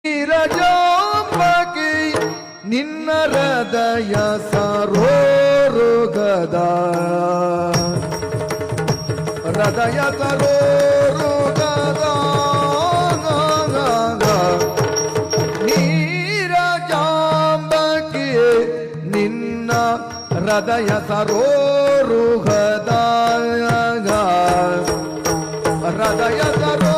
ನೀರಜಾಂಬಕಿ ನಿನ್ನ ಹೃದಯ ಸರೋರುಗದ ಹೃದಯ ಸರೋರುಗದ ನೀರಜಾಂಬಕಿ ನಿನ್ನ ಹೃದಯ ಸರೋರುಗದ ಹೃದಯ ಸರೋ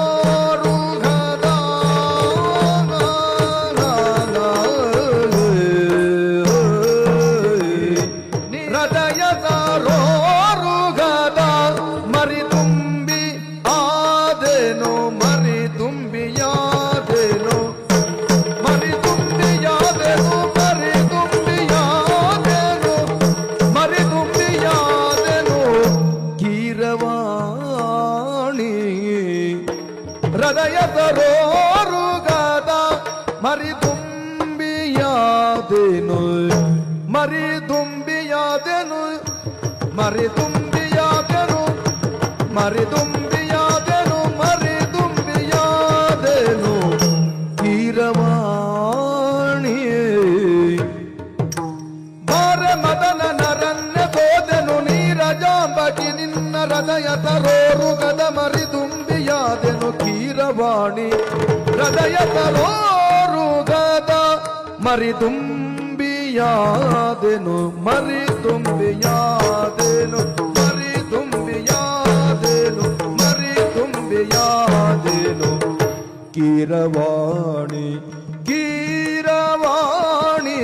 ಹೃದಯ ಸರೋರುಗದ ಮರಿದುಂಬಿಯಾದೆನು ಮರಿದುಂಬಿಯಾದೆನು ಮರಿದುಂಬಿಯಾದೆನು ಮರಿದುಂಬಿಯಾದೆನು ಮರಿದುಂಬಿಯಾದೆನು ಕೀರವಾಣಿ ಬಾರ ಮದನ ನರನ್ಯ ಸೋದೆನು ನೀರಜಾಂಬಕಿ ನಿನ್ನ ಹೃದಯ ಸರೋರುಗದ ಮರಿದುಂಬಿಯಾದೆನು ಕೀರವಾಣಿ ಹೃದಯ ಸರೋರುಗದ ಮರಿದುಂಬಿಯಾದೆನು ಮರಿದುಂಬಿಯಾದೆನು ಮರಿದುಂಬಿಯಾದೆನು ಮರಿದುಂಬಿಯಾದೆನು ಕೀರವಾಣಿ ಕೀರವಾಣಿ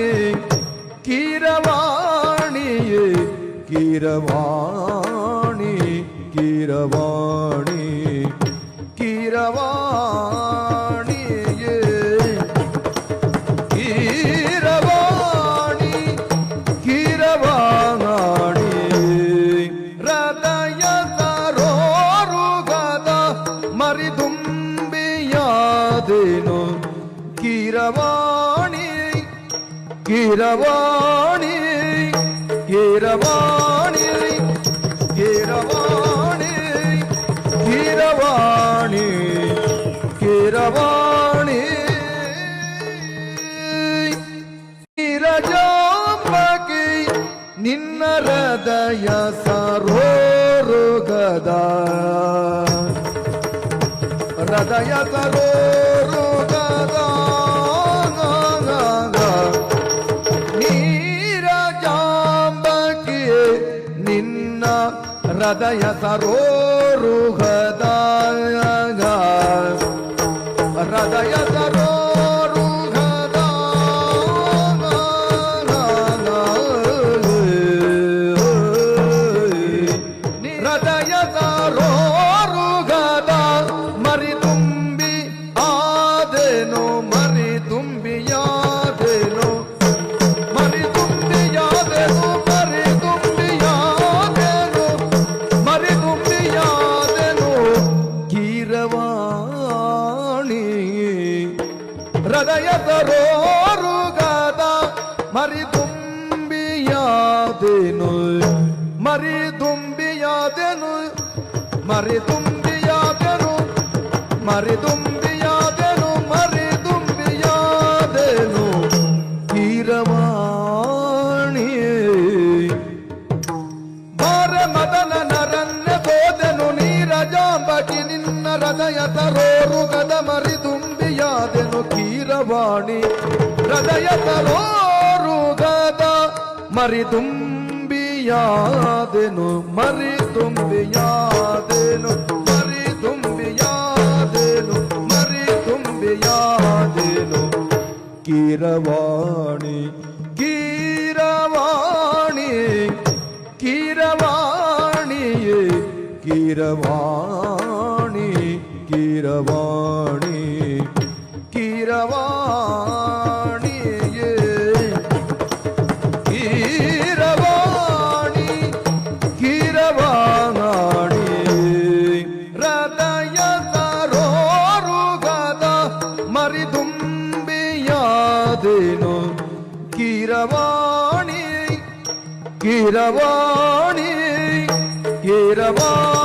ಕೀರವಾಣಿ ಕೀರವಾಣಿ ಕೀರವಾಣಿ ಕೀರವಾಣಿ ಕೀರವಾಣಿ ಕೀರವಾಣಿ ಹೃದಯ ಸರೋರುಗದ ಮರಿದುಂಬಿಯಾದೆನು ಕೀರವಾಣಿ ಕೀರವಾಣಿ ಕೀರವಾಣಿ ಕೀರವಾಣಿ ಕೀರವಾಣಿ ಕೀರವಾಣಿ ನೀರಜಾಂಬಕಿ ನಿನ್ನ ಹೃದಯ ಸರೋರುಗದ ಹೃದಯ ಸರೋರುಗದ ನೀರಜಾಂಬಕಿ ನಿನ್ನ ಹೃದಯ ಸರೋರುಗದ ಹೃದಯ ಸರೋರುಗದ ಹೃದಯ ಸರೋರುಗದ ಮರಿದುಂಬಿ ಆದೆನು ಮರಿದುಂಬಿಯಾದೆನು ಮರಿದುಂಬಿಯಾದೆನು ಮರಿದುಂಬಿಯಾದೆನು ಮರಿದುಂಬಿಯಾದೆನು ಕೀರವಾಣಿ ಹೃದಯ ಸರೋರುಗದ ಮರಿದುಂಬಿಯಾದೆನು ಮರಿದುಂಬಿಯಾದೆನು ಮರಿದುಂಬಿಯಾದೆನು ಮರಿದುಂಬಿಯಾದೆನು ಮರಿದುಂಬಿಯಾದೆನು ಕೀರವಾಣಿ ಬಾರ ಮದನ ನರನ್ಯ ಸೋದೆನು ನೀರಜಾಂಬಕಿ ನಿನ್ನ ಹೃದಯ ಸರೋರುಗದ ಮರಿದುಂಬಿಯಾದೆನು ಕೀರವಾಣಿ ಹೃದಯ ಸರೋರುಗದ ಮರಿದುಂಬಿಯಾದೆನು ಮರಿದುಂಬಿಯಾದೆನು ಮರಿದುಂಬಿಯಾದೆನು ಮರಿದುಂಬಿಯಾದೆನು ಕೀರವಾಣಿ ಕೀರವಾಣಿ ಕೀರವಾಣಿ ಕೀರವಾಣಿ ಕೀರವಾಣಿ ಕೀರವಾಣಿ ಕೀರವಾಣಿ ಕೀರವಾಣಿ ಹೃದಯ ಸರೋರುಗದ ಮರಿದುಂಬಿಯಾದೆನು ಕೀರವಾಣಿ ಕೀರವಾಣಿ ಕೀರವಾಣಿ